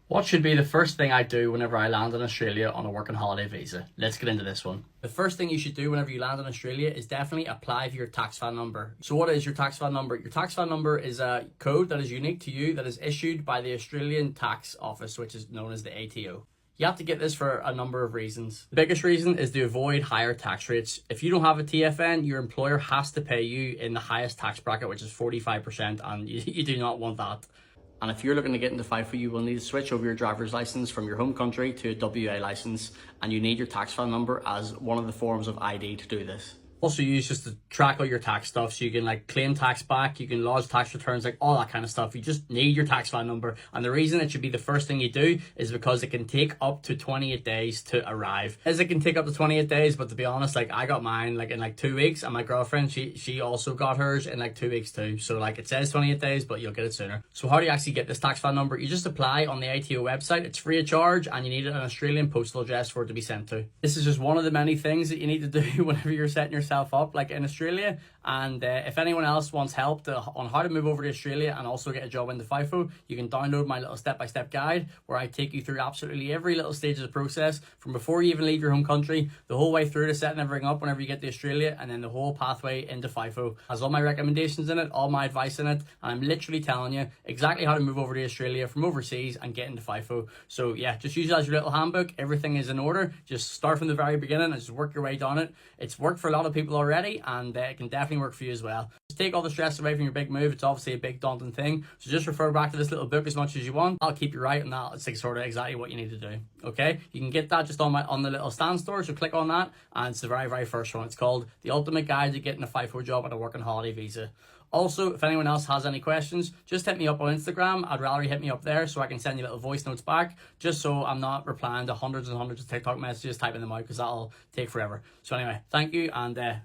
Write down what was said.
What should be the first thing I do whenever I land in Australia on a working holiday visa? Let's get into this one. The first thing you should do whenever you land in Australia is definitely apply for your tax file number. So what is your tax file number? Your tax file number is a code that is unique to you that is issued by the Australian Tax Office, which is known as the ATO. You have to get this for a number of reasons. The biggest reason is to avoid higher tax rates. If you don't have a TFN, your employer has to pay you in the highest tax bracket, which is 45%, and you do not want that. And if you're looking to get into FIFO, you will need to switch over your driver's license from your home country to a WA license, and you need your tax file number as one of the forms of ID to do this. Also use just to track all your tax stuff, so you can like claim tax back, you can lodge tax returns, like all that kind of stuff. You just need your tax file number, and the reason it should be the first thing you do is because it can take up to 28 days to arrive. As it can take up to 28 days, but to be honest, like I got mine like in like 2 weeks, and my girlfriend, she also got hers in like 2 weeks too. So like it says 28 days, but you'll get it sooner. So how do you actually get this tax file number? You just apply on the ATO website. It's free of charge, and you need an Australian postal address for it to be sent to. This is just one of the many things that you need to do whenever you're setting yourself up like in Australia. And if anyone else wants help on how to move over to Australia and also get a job into FIFO, you can download my little step-by-step guide where I take you through absolutely every little stage of the process, from before you even leave your home country, the whole way through to setting everything up whenever you get to Australia, and then the whole pathway into FIFO. Has all my recommendations in it, all my advice in it, and I'm literally telling you exactly how to move over to Australia from overseas and get into FIFO. So yeah, just use it as your little handbook. Everything is in order. Just start from the very beginning and just work your way down it. It's worked for a lot of people already, and it can definitely work for you as well. Just take all the stress away from your big move. It's obviously a big daunting thing, so just refer back to this little book as much as you want. I'll keep you right on that. It's like sort of exactly what you need to do. Okay, you can get that just on the little stand store, so click on that, and it's the very first one. It's called The Ultimate Guide to Getting a FIFO Job on a Working Holiday Visa. Also, if anyone else has any questions, just hit me up on Instagram. I'd rather you hit me up there so I can send you little voice notes back, just so I'm not replying to hundreds and hundreds of TikTok messages, typing them out, because that'll take forever. So anyway, thank you, and